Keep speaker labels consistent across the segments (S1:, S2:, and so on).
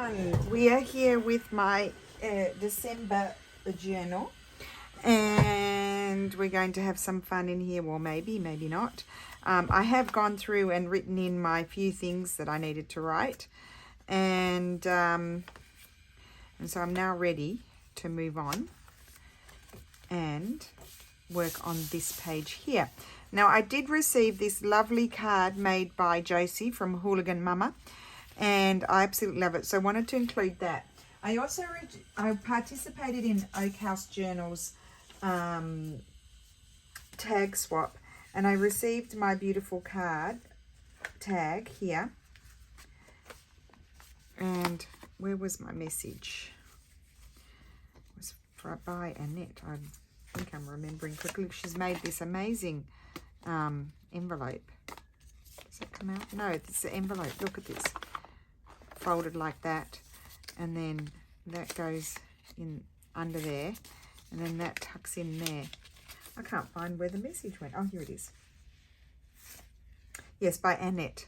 S1: everyone, we are here with my December journal, and we're going to have some fun in here. Well, maybe not. I have gone through and written in my few things that I needed to write, and so I'm now ready to move on and work on this page here. Now, I did receive this lovely card made by Josie from Hooligan Mama, and I absolutely love it. So I wanted to include that. I also I participated in Oak House Journal's tag swap, and I received my beautiful card tag here. And where was my message? It was by Annette. I think I'm remembering quickly. She's made this amazing envelope. Does that come out? No, it's the envelope. Look at this. Folded like that, and then that goes in under there, and then that tucks in there. I can't find where the message went. Oh, here it is. Yes, by Annette.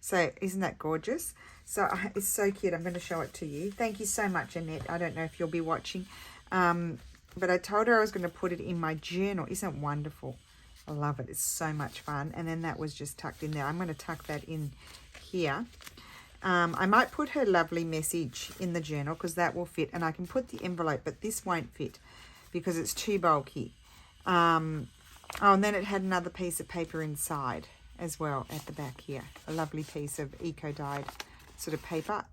S1: So isn't that gorgeous? So it's so cute. I'm going to show it to you. Thank you so much, Annette. I don't know if you'll be watching, but I told her I was going to put it in my journal. Isn't it wonderful? I love it. It's so much fun. And then that was just tucked in there. I'm going to tuck that in here. I might put her lovely message in the journal because that will fit, and I can put the envelope, but this won't fit because it's too bulky. Oh, and then it had another piece of paper inside as well at the back here, a lovely piece of eco-dyed sort of paper.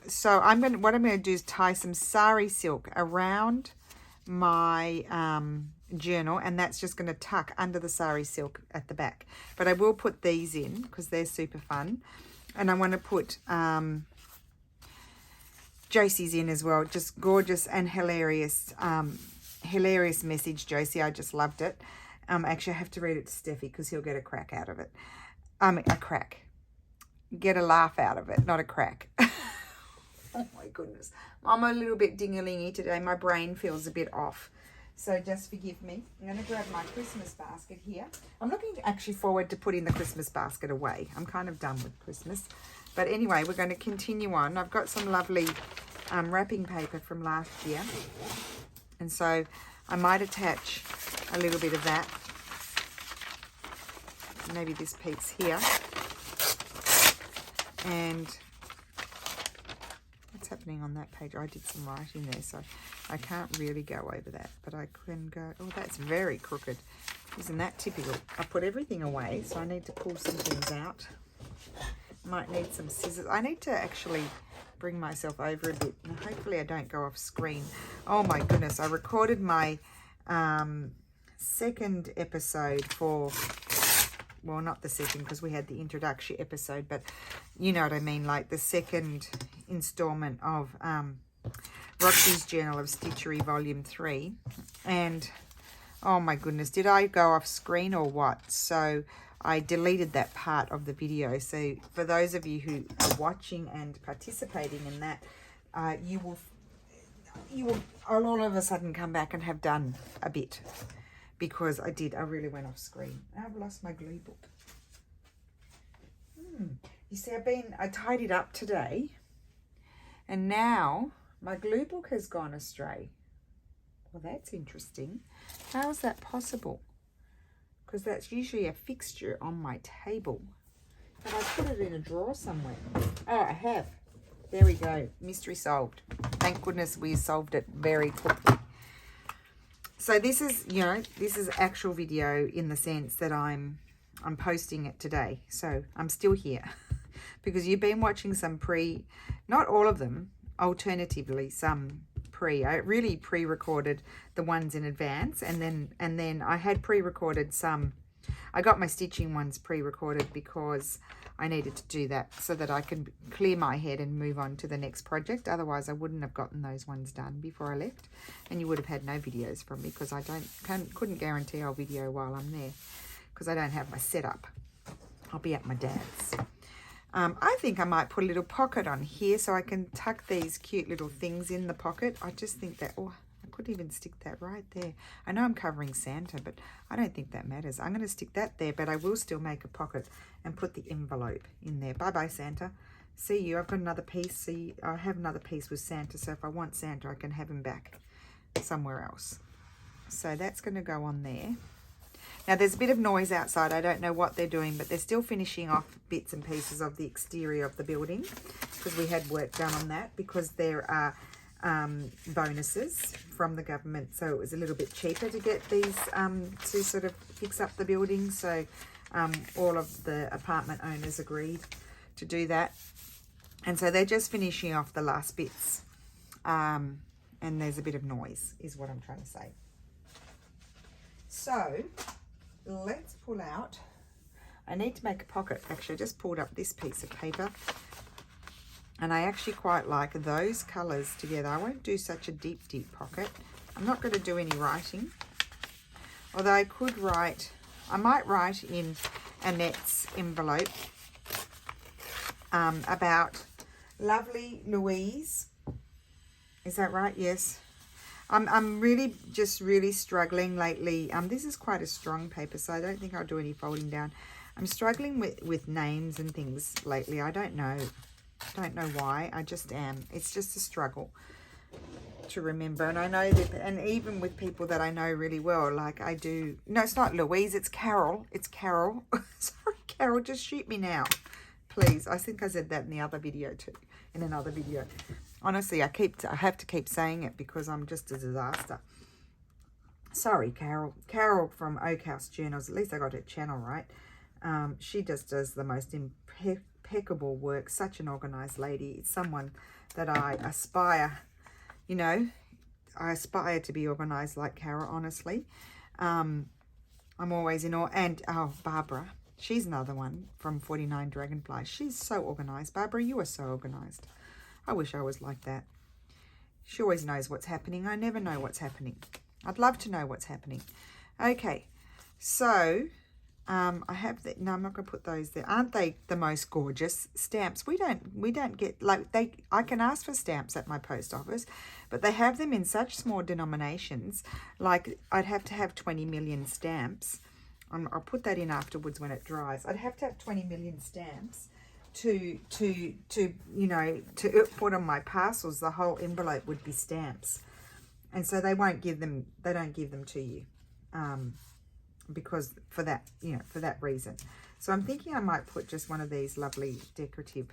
S1: So what I'm going to do is tie some sari silk around my journal, and that's just going to tuck under the sari silk at the back. But I will put these in because they're super fun. And I want to put Josie's in as well. Just gorgeous and hilarious. Hilarious message, Josie. I just loved it. Actually, I have to read it to Steffi because he'll get a crack out of it. A crack. Get a laugh out of it, not a crack. Oh, my goodness. I'm a little bit ding-a-lingy today. My brain feels a bit off. So just forgive me. I'm going to grab my Christmas basket here. I'm looking actually forward to putting the Christmas basket away. I'm kind of done with Christmas. But anyway, we're going to continue on. I've got some lovely wrapping paper from last year. And so I might attach a little bit of that. Maybe this piece here. And what's happening on that page? I did some writing there, so I can't really go over that, but I can go, oh, that's very crooked. Isn't that typical? I put everything away, so I need to pull some things out. Might need some scissors. I need to actually bring myself over a bit, and hopefully I don't go off screen. Oh my goodness, I recorded my second episode for, well, not the second because we had the introductory episode, but you know what I mean, like the second installment of Roxy's Journal of Stitchery Volume 3. And oh my goodness, did I go off screen or what? So I deleted that part of the video. So for those of you who are watching and participating in that, you will all of a sudden come back and have done a bit, because I really went off screen. I've lost my glue book. You see, I tidied up today, and now my glue book has gone astray. Well, that's interesting. How is that possible? Because that's usually a fixture on my table. But I put it in a drawer somewhere. Oh, I have. There we go. Mystery solved. Thank goodness we solved it very quickly. So this is, this is actual video in the sense that I'm posting it today. So I'm still here because you've been watching some not all of them, alternatively some I really pre-recorded the ones in advance, and then I had pre-recorded some. I got my stitching ones pre-recorded because I needed to do that so that I can clear my head and move on to the next project. Otherwise I wouldn't have gotten those ones done before I left, and you would have had no videos from me because I couldn't guarantee I'll video while I'm there because I don't have my setup. I'll be at my dad's. I think I might put a little pocket on here so I can tuck these cute little things in the pocket. I just think that, oh, I could even stick that right there. I know I'm covering Santa, but I don't think that matters. I'm going to stick that there, but I will still make a pocket and put the envelope in there. Bye-bye, Santa. See you. I've got another piece. See, I have another piece with Santa. So if I want Santa, I can have him back somewhere else. So that's going to go on there. Now, there's a bit of noise outside. I don't know what they're doing, but they're still finishing off bits and pieces of the exterior of the building because we had work done on that because there are bonuses from the government. So it was a little bit cheaper to get these to sort of fix up the building. So all of the apartment owners agreed to do that. And so they're just finishing off the last bits. And there's a bit of noise is what I'm trying to say. So let's pull out. I need to make a pocket. Actually, I just pulled up this piece of paper. And I actually quite like those colours together. I won't do such a deep pocket. I'm not going to do any writing. Although I could write, I might write in Annette's envelope about lovely Louise. Is that right? Yes. I'm really struggling lately. This is quite a strong paper, so I don't think I'll do any folding down. I'm struggling with names and things lately. I don't know why. I just am. It's just a struggle to remember. And I know that, and even with people that I know really well, like I do. No, it's not Louise. It's Carol. It's Carol. Sorry, Carol. Just shoot me now, please. I think I said that in the other video too. In another video. Honestly, I have to keep saying it because I'm just a disaster. Sorry, Carol. Carol from Oak House Journals. At least I got her channel right. She just does the most impeccable work. Such an organized lady. It's someone that I aspire, you know, I aspire to be organized like Carol, honestly. I'm always in awe. And, oh, Barbara. She's another one from 49 Dragonflies. She's so organized. Barbara, you are so organized. I wish I was like that. She always knows what's happening. I never know what's happening. I'd love to know what's happening. Okay, so I have the, no, I'm not going to put those there. Aren't they the most gorgeous stamps? We don't get, like, I can ask for stamps at my post office, but they have them in such small denominations. Like, I'd have to have 20 million stamps. I'll put that in afterwards when it dries. I'd have to have 20 million stamps to you know, to put on my parcels. The whole envelope would be stamps, and so they don't give them to you because for that, you know, for that reason. So I'm thinking I might put just one of these lovely decorative.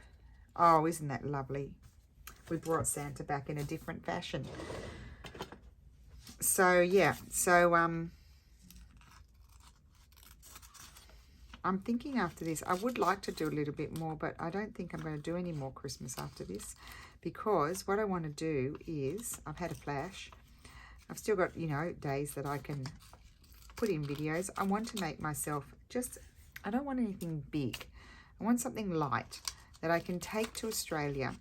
S1: Oh, isn't that lovely? We brought Santa back in a different fashion. So yeah, so I'm thinking after this, I would like to do a little bit more, but I don't think I'm going to do any more Christmas after this, because what I want to do is, I've had a flash. I've still got, you know, days that I can put in videos. I want to make myself just, I don't want anything big. I want something light that I can take to Australia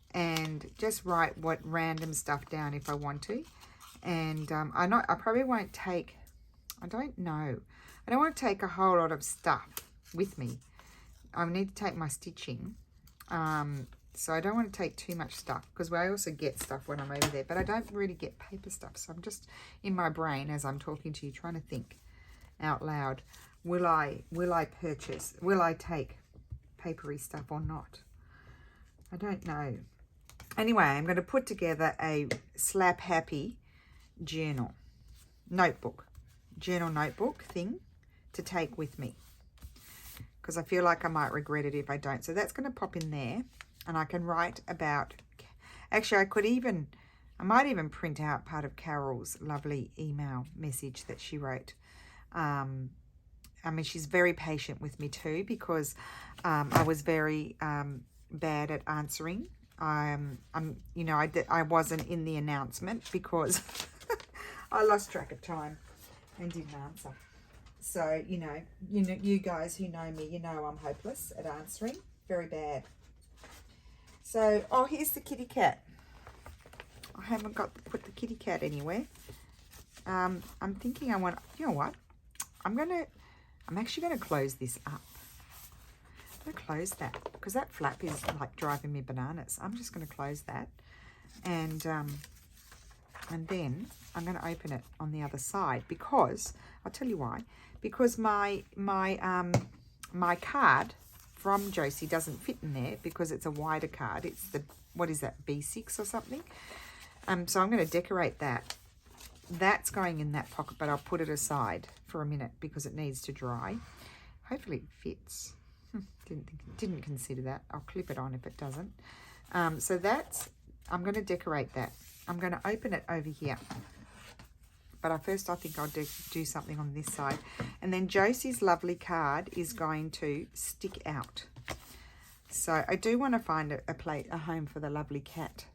S1: and just write what random stuff down if I want to. And I probably won't take, I don't know. I don't want to take a whole lot of stuff with me. I need to take my stitching. So I don't want to take too much stuff, because I also get stuff when I'm over there, but I don't really get paper stuff. So I'm just in my brain as I'm talking to you, trying to think out loud. Will I take papery stuff or not? I don't know. Anyway, I'm going to put together a slap happy journal notebook thing to take with me, because I feel like I might regret it if I don't. So that's going to pop in there, and I can write about, actually I might even print out part of Carol's lovely email message that she wrote. I mean, she's very patient with me too, because I was very bad at answering. You know, I wasn't in the announcement because I lost track of time and didn't answer. So, you know, you guys who know me, you know I'm hopeless at answering. Very bad. So, oh, here's the kitty cat. I haven't got to put the kitty cat anywhere. I'm thinking you know what? I'm actually going to close this up. I'm going to close that, because that flap is like driving me bananas. I'm just going to close that. And then I'm going to open it on the other side, because I'll tell you why. Because my card from Josie doesn't fit in there because it's a wider card. It's the, what is that, B6 or something? So I'm going to decorate that. That's going in that pocket, but I'll put it aside for a minute because it needs to dry. Hopefully it fits. Didn't consider that. I'll clip it on if it doesn't. So that's, I'm going to decorate that. I'm going to open it over here. But first I think I'll do something on this side. And then Josie's lovely card is going to stick out. So I do want to find a home for the lovely cat,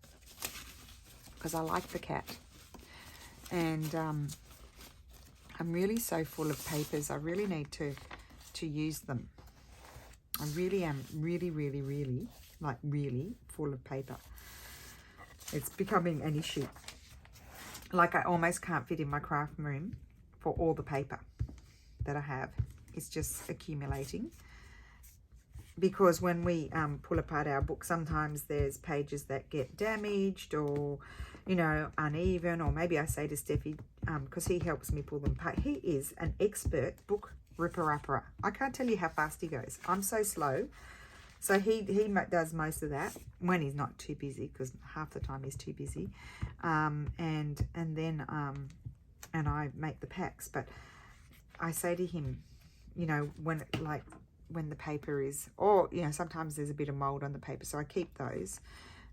S1: because I like the cat. And I'm really so full of papers. I really need to use them. I really am really full of paper. It's becoming an issue. Like I almost can't fit in my craft room for all the paper that I have. It's just accumulating. Because when we pull apart our book, sometimes there's pages that get damaged or, you know, uneven. Or maybe I say to Steffi, because he helps me pull them apart. He is an expert book ripper-upper. I can't tell you how fast he goes. I'm so slow. So he does most of that when he's not too busy, because half the time he's too busy. And I make the packs. But I say to him, you know, when the paper is, or, you know, sometimes there's a bit of mold on the paper, so I keep those.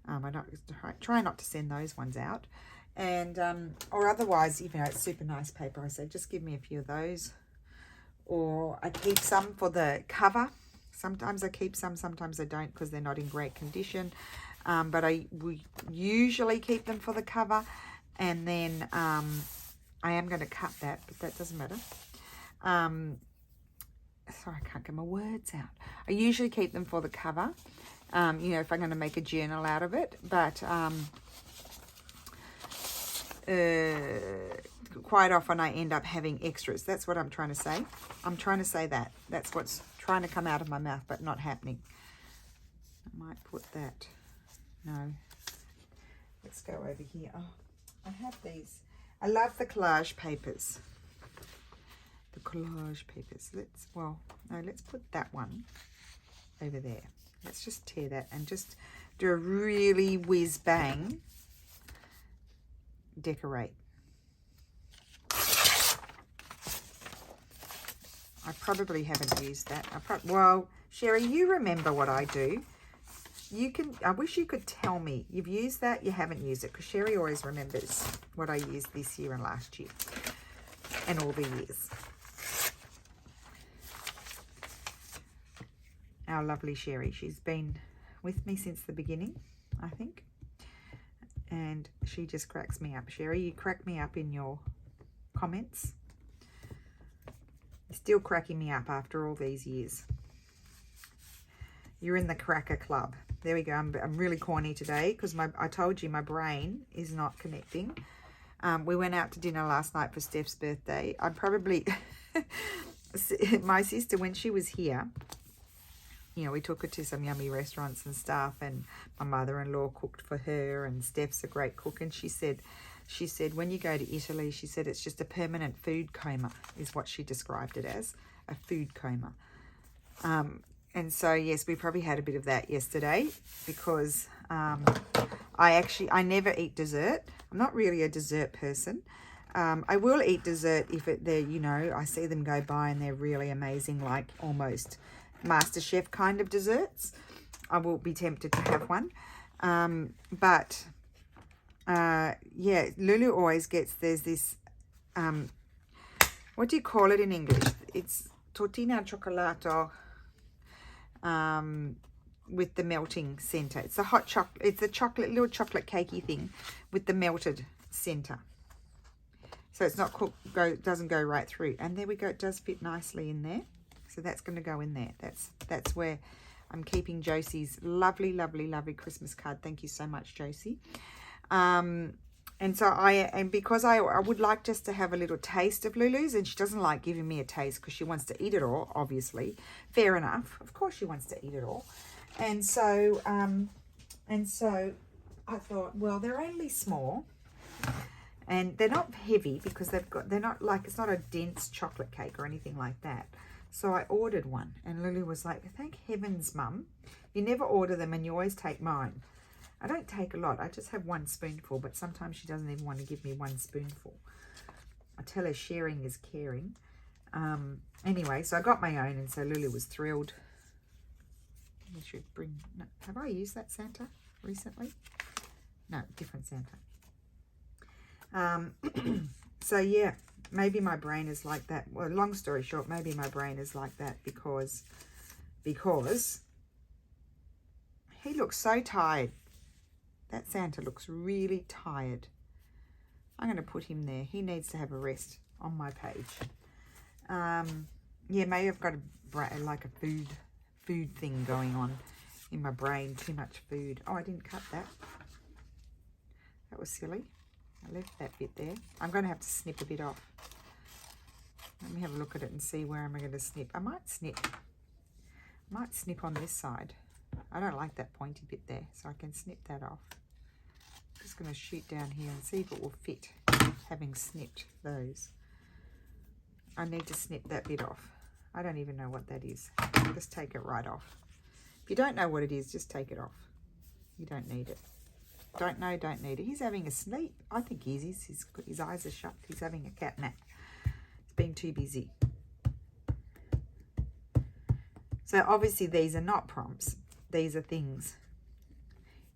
S1: I don't try not to send those ones out. And or otherwise, you know, it's super nice paper. I say, just give me a few of those. Or I keep some for the cover. Sometimes I keep some, sometimes I don't, because they're not in great condition. But we usually keep them for the cover. And then I am going to cut that, but that doesn't matter. Sorry, I can't get my words out. I usually keep them for the cover, you know, if I'm going to make a journal out of it. But quite often I end up having extras. That's what I'm trying to say. I'm trying to say that. That's what's trying to come out of my mouth, but not happening. I might put that. No. Let's go over here. Oh, I have these. I love the collage papers. The collage papers. Let's put that one over there. Let's just tear that and just do a really whiz bang decorate. I probably haven't used that. Well, Sherry, you remember what I do. I wish you could tell me you've used that, you haven't used it, because Sherry always remembers what I used this year and last year and all the years. Our lovely Sherry, she's been with me since the beginning, I think, and she just cracks me up. Sherry, you crack me up in your comments. You're still cracking me up after all these years. You're in the cracker club. There we go. I'm really corny today because I told you my brain is not connecting. We went out to dinner last night for Steph's birthday. I probably, my sister, when she was here, you know, we took her to some yummy restaurants and stuff, and my mother-in-law cooked for her, and Steph's a great cook, and she said, when you go to Italy, she said it's just a permanent food coma, is what she described it as, a food coma. And so, yes, we probably had a bit of that yesterday because I never eat dessert. I'm not really a dessert person. I will eat dessert if they're, you know, I see them go by and they're really amazing, like almost MasterChef kind of desserts. I will be tempted to have one. Yeah, Lulu always gets, there's this, what do you call it in English? It's tortina al cioccolato. With the melting center. It's a hot chocolate. It's a little chocolate cakey thing with the melted center. So it's not cooked. Doesn't go right through. And there we go. It does fit nicely in there. So that's going to go in there. That's where I'm keeping Josie's lovely, lovely, lovely Christmas card. Thank you so much, Josie. And so because I would like just to have a little taste of Lulu's, and she doesn't like giving me a taste because she wants to eat it all, obviously. Fair enough. Of course she wants to eat it all. And so I thought, well, they're only small and they're not heavy because they're not like, it's not a dense chocolate cake or anything like that. So I ordered one, and Lily was like, thank heavens, Mum. You never order them and you always take mine. I don't take a lot. I just have one spoonful, but sometimes she doesn't even want to give me one spoonful. I tell her sharing is caring. Anyway, so I got my own, and so Lily was thrilled. We should bring... No, have I used that Santa recently? No, different Santa. So, yeah, maybe my brain is like that. Well, long story short, maybe my brain is like that because he looks so tired. That Santa looks really tired. I'm going to put him there. He needs to have a rest on my page. Yeah, maybe I've got like a food thing going on in my brain. Too much food. Oh, I didn't cut that. That was silly. I left that bit there. I'm going to have to snip a bit off. Let me have a look at it and see where am I going to snip. I might snip on this side. I don't like that pointy bit there, so I can snip that off. I'm just going to shoot down here and see if it will fit, having snipped those. I need to snip that bit off. I don't even know what that is. Just take it right off. If you don't know what it is, just take it off. You don't need it. Don't know, don't need it. He's having a sleep. I think he is. His eyes are shut. He's having a cat nap. He's been too busy. So obviously these are not prompts. These are things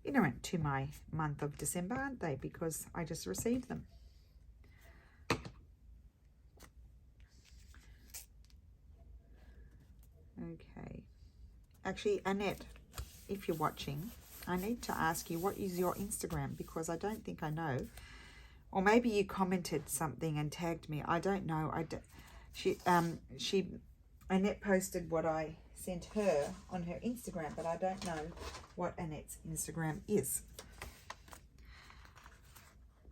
S1: inherent to my month of December, aren't they? Because I just received them. Okay. Actually, Annette, if you're watching, I need to ask you, what is your Instagram? Because I don't think I know. Or maybe you commented something and tagged me. I don't know. Annette posted what I sent her on her Instagram, but I don't know what Annette's Instagram is.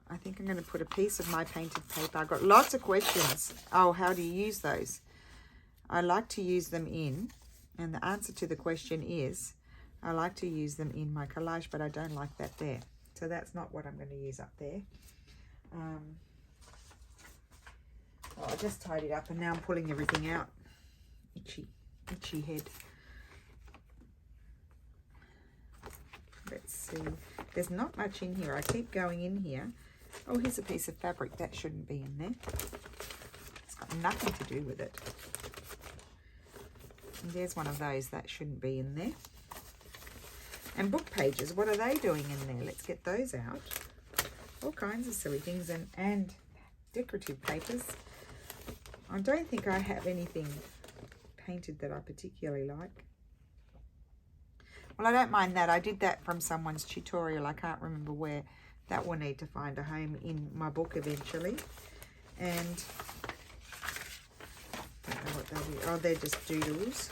S1: I think I'm going to put a piece of my painted paper. I've got lots of questions. Oh, how do you use those? I like to use them in, and the answer to the question is, I like to use them in my collage, but I don't like that there. So that's not what I'm going to use up there. Oh, I just tidied up and now I'm pulling everything out. Itchy head. Let's see. There's not much in here. I keep going in here. Oh, here's a piece of fabric. That shouldn't be in there. It's got nothing to do with it. And there's one of those. That shouldn't be in there. And book pages, what are they doing in there? Let's get those out. All kinds of silly things and decorative papers. I don't think I have anything painted that I particularly like. Well, I don't mind that. I did that from someone's tutorial. I can't remember where. That will need to find a home in my book eventually. And I don't know what they'll be. Oh, they're just doodles.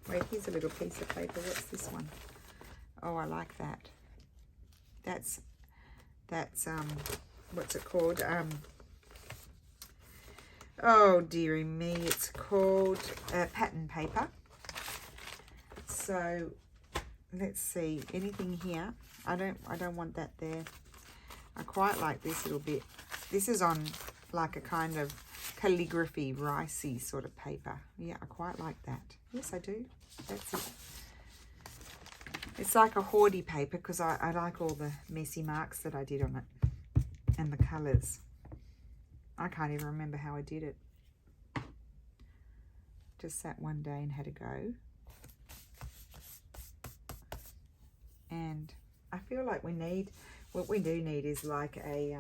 S1: Wait, here's a little piece of paper. What's this one? Oh, I like that. That's what's it called? Oh dearie me, it's called pattern paper. So let's see, anything here? I don't want that there. I quite like this little bit. This is on like a kind of calligraphy, ricey sort of paper. Yeah, I quite like that. Yes, I do. That's it. It's like a hoardy paper because I like all the messy marks that I did on it and the colours. I can't even remember how I did it. Just sat one day and had a go. And I feel like what we do need is like a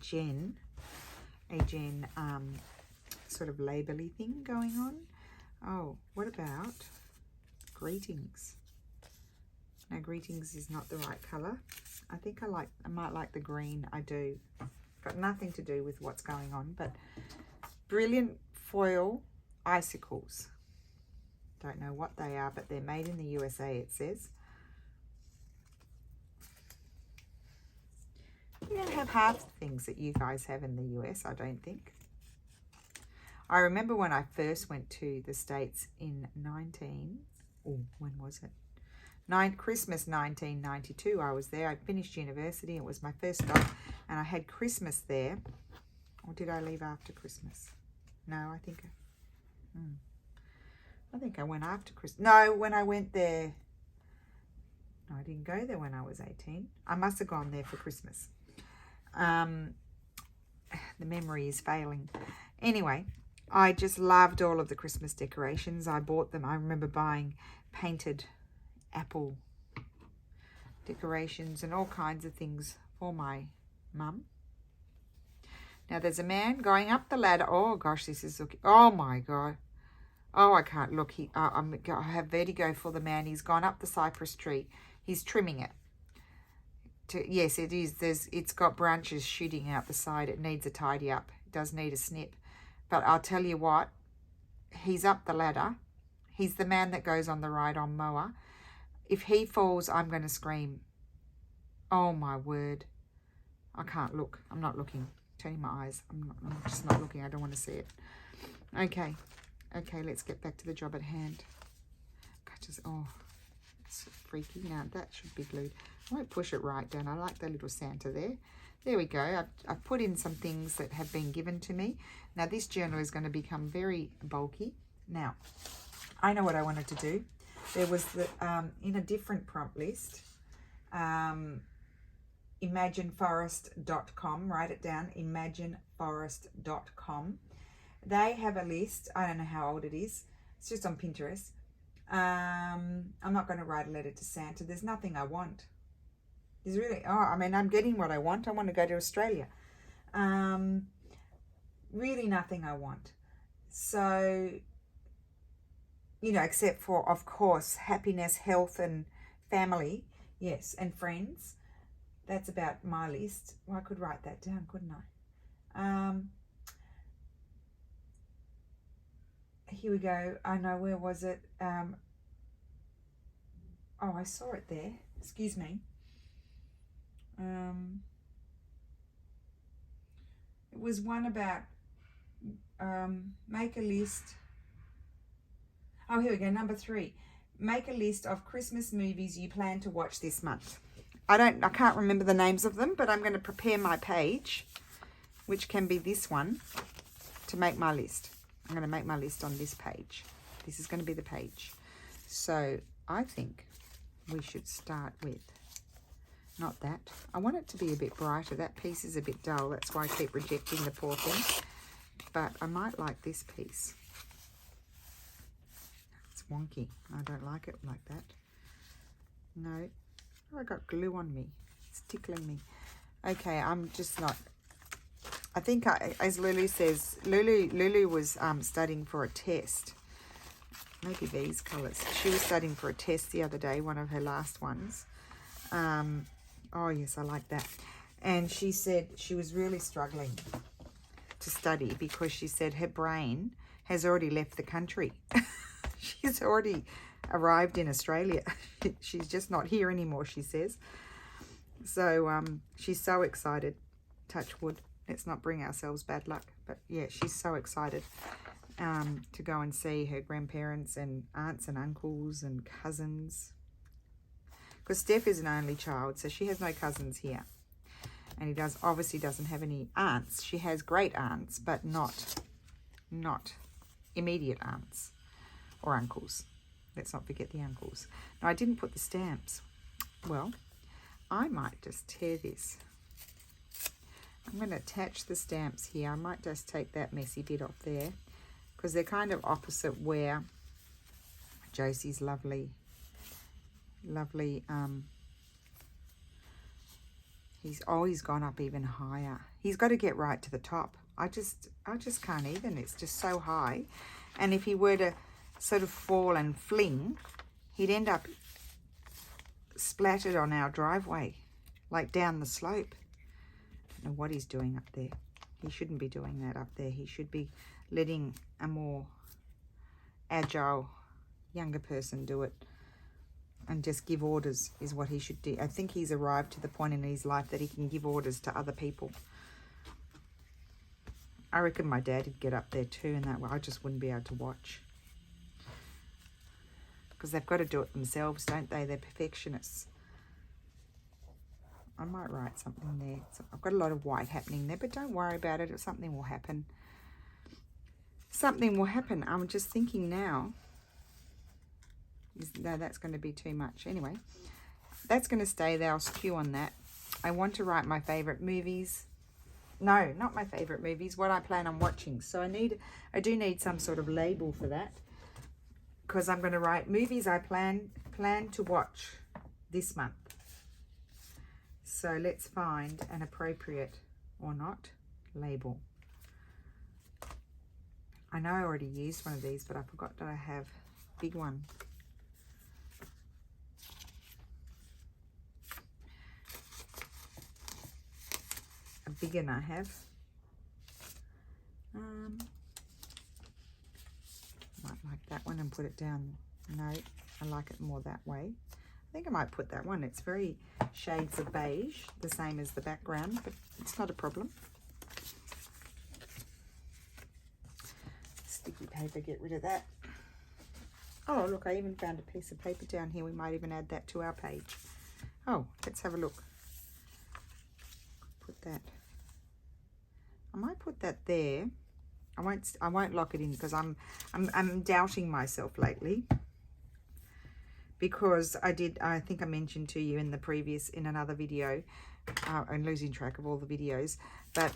S1: gen sort of label-y thing going on. Oh, what about greetings? No, greetings is not the right colour. I think I might like the green. I do. Got nothing to do with what's going on, but brilliant foil icicles. Don't know what they are, but they're made in the USA, it says. We don't have half the things that you guys have in the US, I don't think. I remember when I first went to the States in when was it? Christmas 1992. I was there. I'd finished university. It was my first stop, and I had Christmas there. Or did I leave after Christmas? No, I think I think I went after Christmas. No, when I went there. No, I didn't go there when I was 18. I must have gone there for Christmas. The memory is failing. Anyway, I just loved all of the Christmas decorations. I bought them. I remember buying painted apple decorations and all kinds of things for my mum. Now there's a man going up the ladder. Oh gosh, this is looking. Oh my God. Oh, I can't look. I have vertigo for the man. He's gone up the cypress tree. He's trimming it. Yes, it is. It's got branches shooting out the side. It needs a tidy up. It does need a snip. But I'll tell you what. He's up the ladder. He's the man that goes on the ride-on mower. If he falls, I'm going to scream. Oh my word. I can't look. I'm not looking. Turning my eyes. I'm just not looking. I don't want to see it. Okay. Okay, let's get back to the job at hand. Oh, it's freaky. Now, that should be glued. I won't push it right down. I like the little Santa there. There we go. I've put in some things that have been given to me. Now, this journal is going to become very bulky. Now, I know what I wanted to do. There was, in a different prompt list, imagineforest.com. Write it down, imagineforest.com. They have a list. I don't know how old it is. It's just on Pinterest. I'm not going to write a letter to Santa. There's nothing I want. There's really, I'm getting what I want. I want to go to Australia. Really nothing I want. So, except for, of course, happiness, health, and family. Yes, and friends. That's about my list. Well, I could write that down, couldn't I? Here we go. I know, where was it? I saw it there. Excuse me. It was one about make a list. Oh, here we go. Number 3. Make a list of Christmas movies you plan to watch this month. I can't remember the names of them, but I'm going to prepare my page, which can be this one, to make my list. I'm going to make my list on this page. This is going to be the page. So I think we should start with, not that. I want it to be a bit brighter. That piece is a bit dull. That's why I keep rejecting the poor thing. But I might like this piece. It's wonky. I don't like it like that. No. Oh, I got glue on me. It's tickling me. Okay, I'm just not... I think, as Lulu says, Lulu was studying for a test. Maybe these colours. She was studying for a test the other day, one of her last ones. Oh, yes, I like that. And she said she was really struggling to study because she said her brain has already left the country. She's already arrived in Australia. She's just not here anymore, she says. So she's so excited. Touch wood. Let's not bring ourselves bad luck. But yeah, she's so excited to go and see her grandparents and aunts and uncles and cousins. Because Steph is an only child, so she has no cousins here. And he obviously doesn't have any aunts. She has great aunts, but not immediate aunts or uncles. Let's not forget the uncles. Now, I didn't put the stamps. Well, I might just tear this. I'm going to attach the stamps here. I might just take that messy bit off there because they're kind of opposite where Josie's lovely, he's gone up even higher. He's got to get right to the top. I just can't even. It's just so high. And if he were to sort of fall and fling, he'd end up splattered on our driveway, like down the slope. I don't know what he's doing up there. He shouldn't be doing that up there. He should be letting a more agile younger person do it and just give orders is what he should do. I think he's arrived to the point in his life that he can give orders to other people. I reckon my dad would get up there too, and that way I just wouldn't be able to watch. Because they've got to do it themselves, don't they? They're perfectionists. I might write something there. So I've got a lot of white happening there, but don't worry about it. Something will happen. something will happen. I'm just thinking now. No, that's going to be too much. Anyway, that's going to stay there. I'll skew on that. I want to write my favorite movies. No, not my favorite movies. What I plan on watching. So I do need some sort of label for that, because I'm going to write movies I plan to watch this month. So let's find an appropriate or not label. I know I already used one of these, but I forgot that I have a big one. A big one I have. Might like that one and put it down. No, I like it more that way. I think I might put that one. It's very shades of beige, the same as the background, but it's not a problem. Sticky paper, get rid of that. Oh, look, I even found a piece of paper down here. We might even add that to our page. Oh, let's have a look. Put that. I might put that there. I won't lock it in, because I'm doubting myself lately, because I think I mentioned to you in another video, I'm losing track of all the videos, but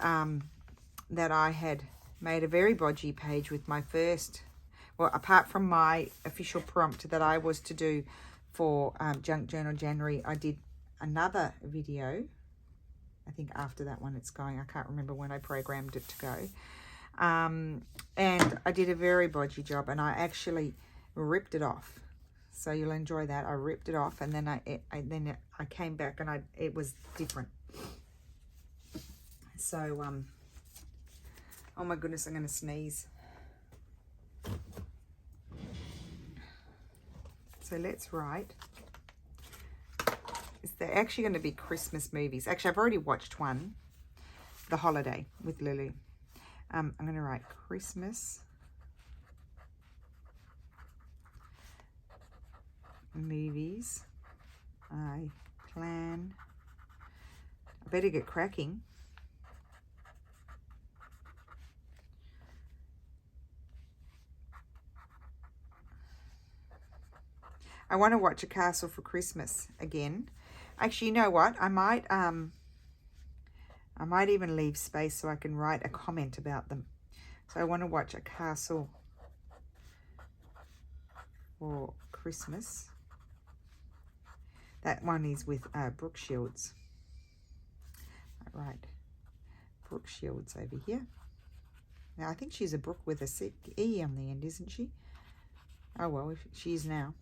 S1: that I had made a very bodgy page with my first, well, apart from my official prompt that I was to do for Junk Journal January, I did another video. I think after that one it's going. I can't remember when I programmed it to go. And I did a very bodgy job, and I actually ripped it off. So you'll enjoy that. I ripped it off, and then I came back and it was different. So oh my goodness, I'm going to sneeze. So let's write. They're actually going to be Christmas movies. Actually, I've already watched one, The Holiday with Lulu. I'm going to write Christmas movies I plan. I better get cracking. I want to watch A Castle for Christmas again. Actually, you know what? I might even leave space so I can write a comment about them. So I want to watch A Castle for Christmas. That one is with Brooke Shields. Right, Brooke Shields over here. Now, I think she's a Brooke with a E on the end, isn't she? Oh, well, she is now.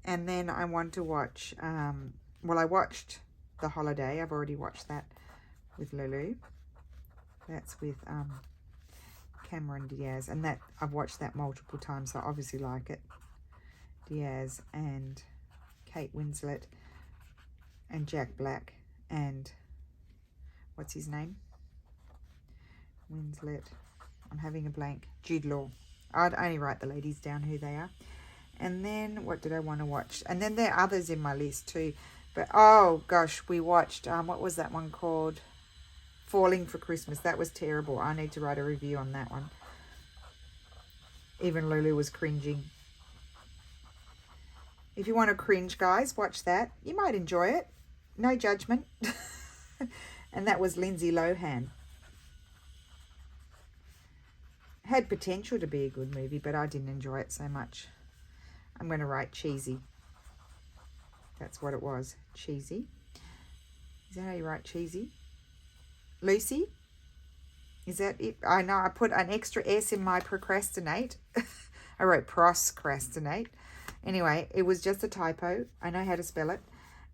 S1: And then I want to watch, well, I watched The Holiday. I've already watched that with Lulu. That's with Cameron Diaz. And that I've watched that multiple times, so I obviously like it. Diaz and Kate Winslet and Jack Black and what's his name? Winslet. I'm having a blank. Jude Law. I'd only write the ladies down who they are. And then what did I want to watch? And then there are others in my list too. But oh gosh, we watched, what was that one called? Falling for Christmas. That was terrible. I need to write a review on that one. Even Lulu was cringing. If you want to cringe, guys, watch that. You might enjoy it. No judgment. And that was Lindsay Lohan. Had potential to be a good movie, but I didn't enjoy it so much. I'm going to write cheesy. That's what it was. Cheesy. Is that how you write cheesy? Lucy? Is that it? I know I put an extra S in my procrastinate. I wrote proscrastinate. Anyway, it was just a typo. I know how to spell it.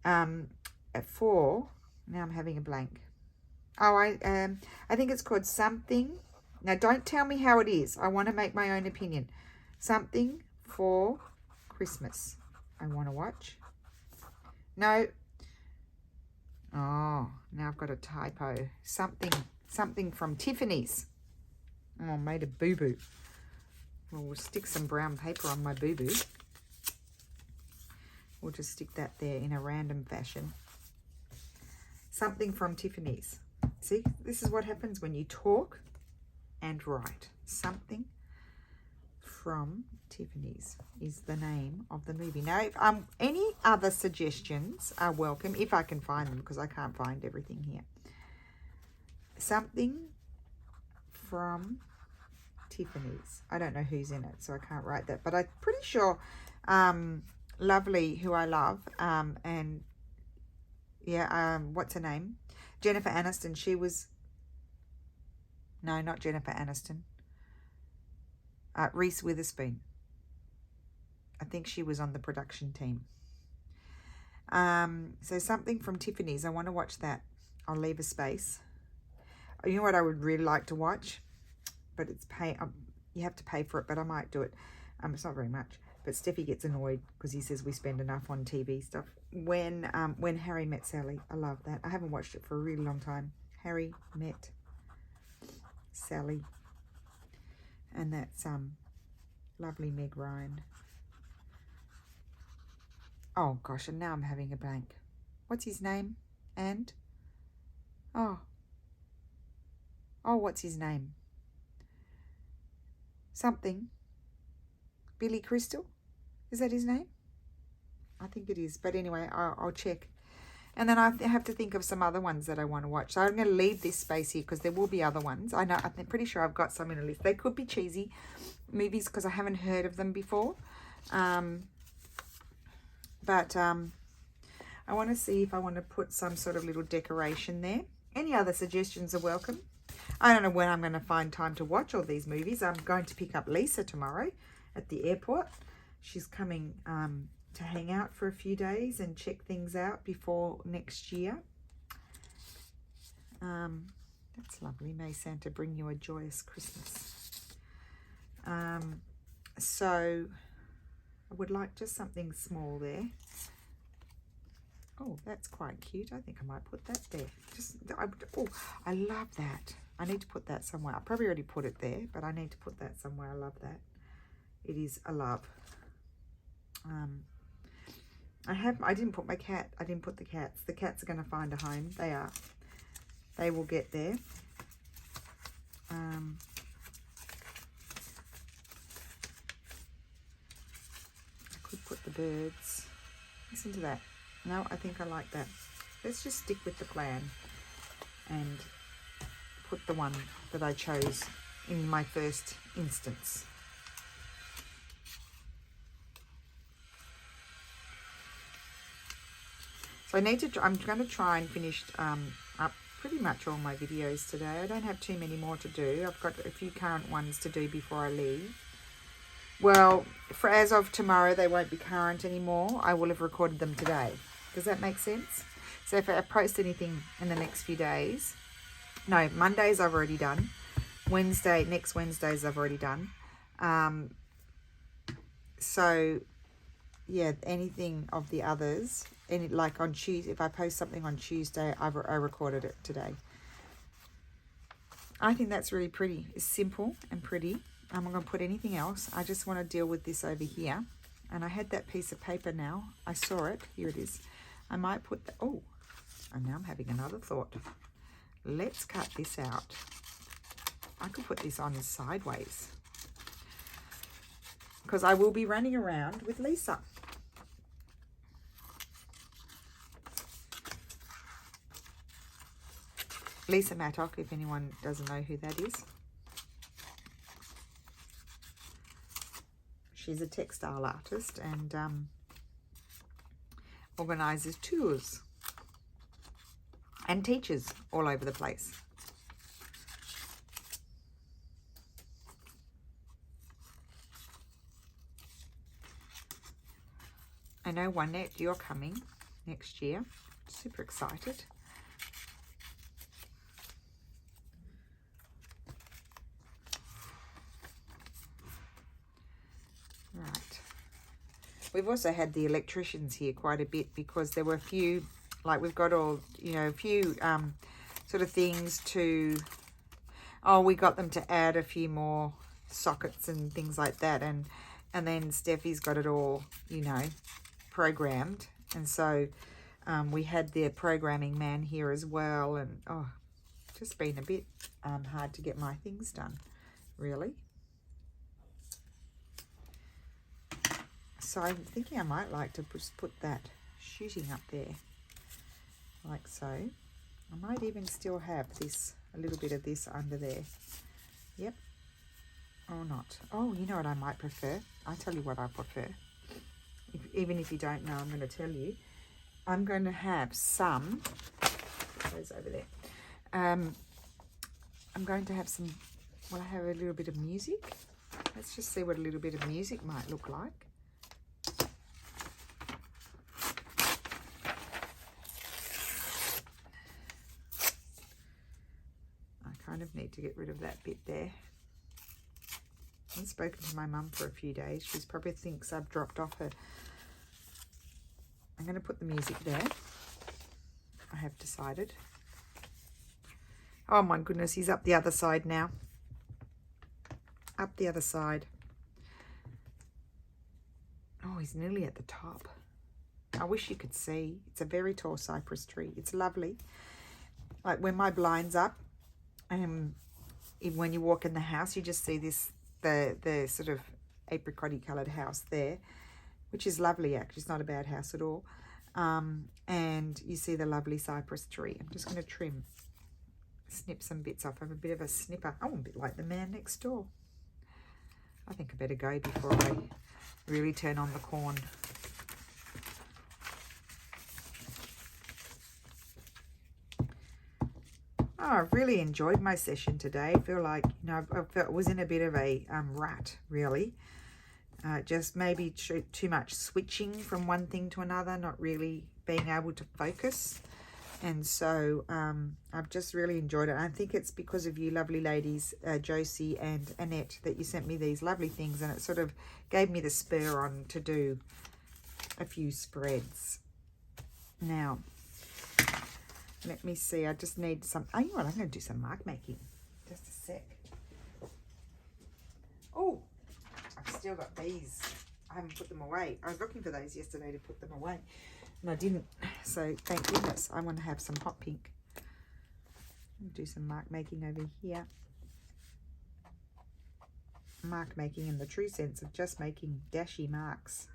S1: At 4, now I'm having a blank. Oh, I think it's called Something. Now, don't tell me how it is. I want to make my own opinion. Something for Christmas. I want to watch. No. Oh, now I've got a typo. Something from Tiffany's. Oh, I made a boo-boo. Well, we'll stick some brown paper on my boo-boo. We'll just stick that there in a random fashion. Something from Tiffany's. See, this is what happens when you talk and right. Something from Tiffany's is the name of the movie. Now, if, any other suggestions are welcome, if I can find them, because I can't find everything here. Something from Tiffany's. I don't know who's in it, so I can't write that, but I'm pretty sure Lovely, who I love, and yeah, what's her name? Jennifer Aniston. She was, no, not Jennifer Aniston. Reese Witherspoon. I think she was on the production team. So something from Tiffany's. I want to watch that. I'll leave a space. You know what I would really like to watch? But it's you have to pay for it, but I might do it. It's not very much. But Steffi gets annoyed because he says we spend enough on TV stuff. When Harry Met Sally. I love that. I haven't watched it for a really long time. Harry Met Sally. And that's lovely Meg Ryan. Oh gosh, and now I'm having a blank. What's his name? And what's his name? Something. Billy Crystal? Is that his name? I think it is. But anyway, I'll check. And then I have to think of some other ones that I want to watch. So I'm going to leave this space here because there will be other ones. I'm pretty sure I've got some in a list. They could be cheesy movies because I haven't heard of them before. But I want to see if I want to put some sort of little decoration there. Any other suggestions are welcome. I don't know when I'm going to find time to watch all these movies. I'm going to pick up Lisa tomorrow at the airport. She's coming to hang out for a few days and check things out before next year. That's lovely. May Santa bring you a joyous Christmas. So I would like just something small there. Oh, that's quite cute. I think I might put that there. I love that. I need to put that somewhere. I probably already put it there, but I need to put that somewhere. I love that. It is a love. I didn't put my cat. I didn't put the cats. The cats are going to find a home. They are. They will get there. I could put the birds. Listen to that. No, I think I like that. Let's just stick with the plan and put the one that I chose in my first instance. So I'm going to try and finish up pretty much all my videos today. I don't have too many more to do. I've got a few current ones to do before I leave. Well, as of tomorrow, they won't be current anymore. I will have recorded them today. Does that make sense? So if I post anything in the next few days, no, Mondays I've already done. Next Wednesdays I've already done. So yeah, anything of the others, like on Tuesday, if I post something on Tuesday, I recorded it today. I think that's really pretty. It's simple and pretty. I'm not going to put anything else. I just want to deal with this over here. And I had that piece of paper now. I saw it. Here it is. I might put that. Oh, and now I'm having another thought. Let's cut this out. I could put this on sideways, because I will be running around with Lisa. Lisa Mattock, if anyone doesn't know who that is. She's a textile artist and organises tours and teaches all over the place. I know, Juanette, you're coming next year. Super excited. Right. We've also had the electricians here quite a bit because there were a few, like we've got all, a few sort of things to, we got them to add a few more sockets and things like that. And then Steffi's got it all, programmed. And so we had the programming man here as well. And, just been a bit hard to get my things done. really. So I'm thinking I might like to just put that shooting up there, like so. I might even still have this, a little bit of this under there. Yep. Or not. Oh, you know what I might prefer? I'll tell you what I prefer. Even if you don't know, I'm going to tell you. I'm going to have some, those over there. I'm going to have some, will I have a little bit of music? Let's just see what a little bit of music might look like. I kind of need to get rid of that bit there. I haven't spoken to my mum for a few days. She probably thinks I've dropped off her. I'm going to put the music there. I have decided. Oh my goodness, he's up the other side now. Up the other side. Oh, he's nearly at the top. I wish you could see. It's a very tall cypress tree. It's lovely. Like when my blind's up, when you walk in the house, you just see this, the sort of apricot-y coloured house there, which is lovely actually. It's not a bad house at all. And you see the lovely cypress tree. I'm just going to snip some bits off. I'm a bit of a snipper. I'm a bit like the man next door. I think I better go before I really turn on the corn. Oh, I've really enjoyed my session today. I feel like, you know, I was in a bit of a rut, really. Just maybe too much switching from one thing to another, not really being able to focus. And so I've just really enjoyed it. I think it's because of you lovely ladies, Josie and Annette, that you sent me these lovely things, and it sort of gave me the spur on to do a few spreads. Now, let me see. I just need some, oh, you know what? I'm going to do some mark making. Just a sec. Oh, I've still got these. I haven't put them away. I was looking for those yesterday to put them away, and I didn't. So thank goodness. I want to have some hot pink. I'll do some mark making over here. Mark making in the true sense of just making dashy marks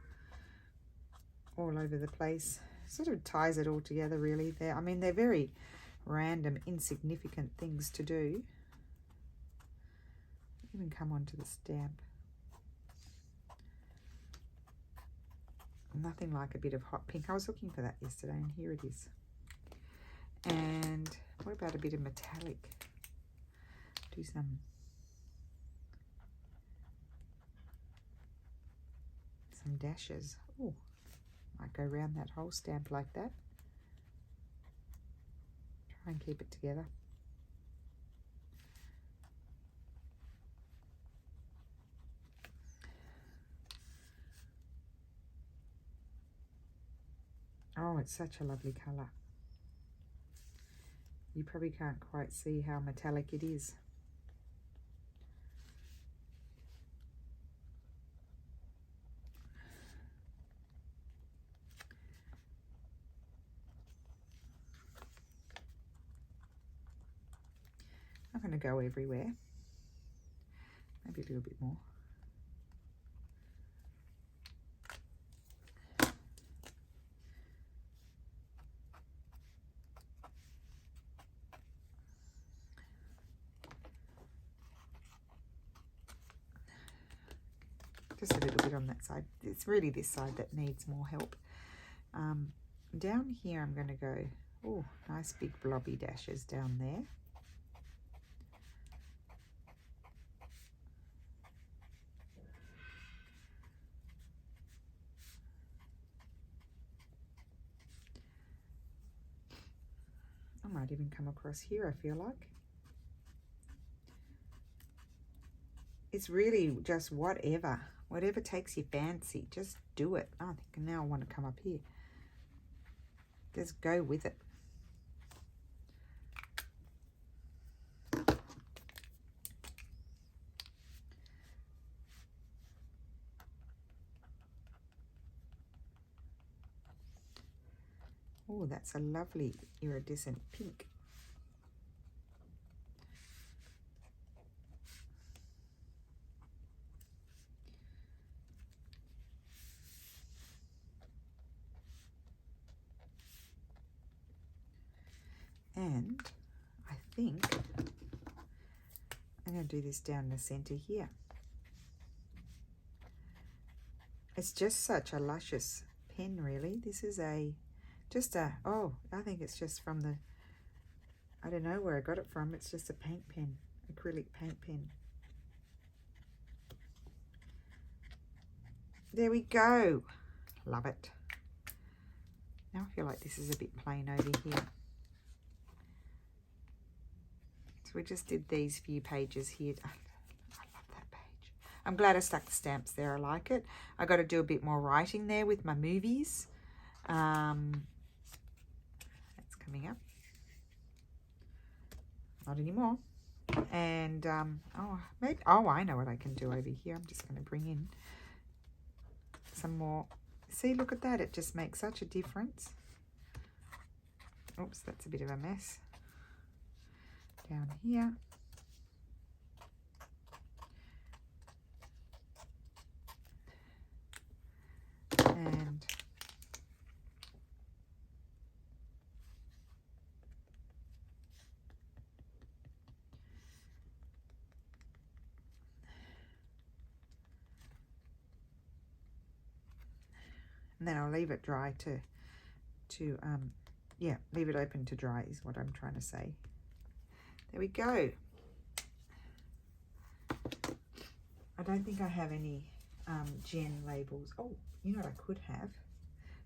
S1: all over the place. Sort of ties it all together, really. There, I mean, they're very random, insignificant things to do. Even come onto the stamp. Nothing like a bit of hot pink. I was looking for that yesterday, and here it is. And what about a bit of metallic? Do some dashes. Oh, might go around that whole stamp like that. Try and keep it together. Oh, it's such a lovely colour. You probably can't quite see how metallic it is. I'm going to go everywhere. Maybe a little bit more. Just a little bit on that side. It's really this side that needs more help. Down here I'm going to go, oh, nice big blobby dashes down there. I might even come across here, I feel like. It's really just whatever takes your fancy, just do it. Oh, I think now I want to come up here. Just go with it. Oh, that's a lovely iridescent pink. And I think I'm going to do this down the center here. It's just such a luscious pen, really. This is oh, I think it's just from the, I don't know where I got it from. It's just a paint pen, acrylic paint pen. There we go. Love it. Now I feel like this is a bit plain over here. So we just did these few pages here. I love that page. I'm glad I stuck the stamps there. I like it. I got to do a bit more writing there with my movies. That's coming up. Not anymore. And oh, I know what I can do over here. I'm just going to bring in some more. See, look at that. It just makes such a difference. Oops, that's a bit of a mess. Down here. And then I'll leave it dry leave it open to dry is what I'm trying to say. There we go. I don't think I have any Jen labels. Oh, you know what I could have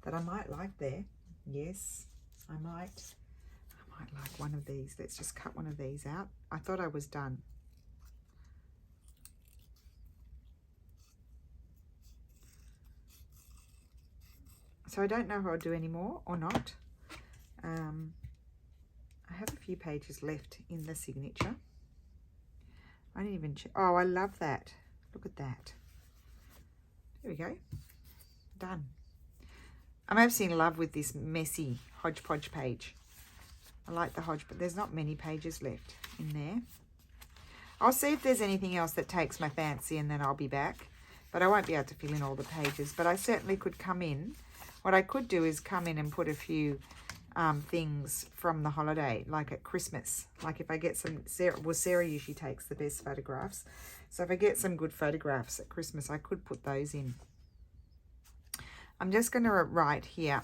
S1: that I might like there. Yes, I might like one of these. Let's just cut one of these out. I thought I was done. So I don't know if I'll do any more or not. I have a few pages left in the signature. I didn't even check. Oh, I love that. Look at that. There we go. Done. I'm absolutely in love with this messy hodgepodge page. I like the hodge, but there's not many pages left in there. I'll see if there's anything else that takes my fancy and then I'll be back. But I won't be able to fill in all the pages. But I certainly could come in. What I could do is come in and put a few things from the holiday, like at Christmas. Like if I get some, Sarah usually takes the best photographs. So if I get some good photographs at Christmas, I could put those in. I'm just going to write here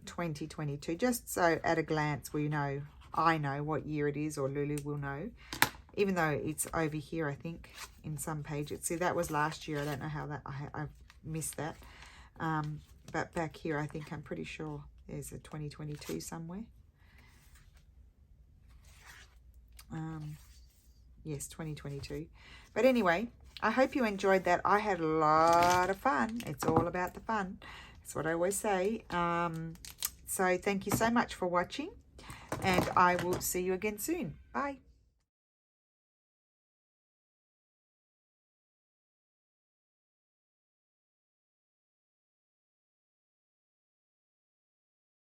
S1: 2022, just so at a glance we know, I know what year it is, or Lulu will know, even though it's over here, I think, in some pages. See, that was last year. I don't know how that, I've missed that. But back here, I think, I'm pretty sure there's a 2022 somewhere. Yes, 2022. But anyway, I hope you enjoyed that. I had a lot of fun. It's all about the fun. That's what I always say. So thank you so much for watching, and I will see you again soon. Bye.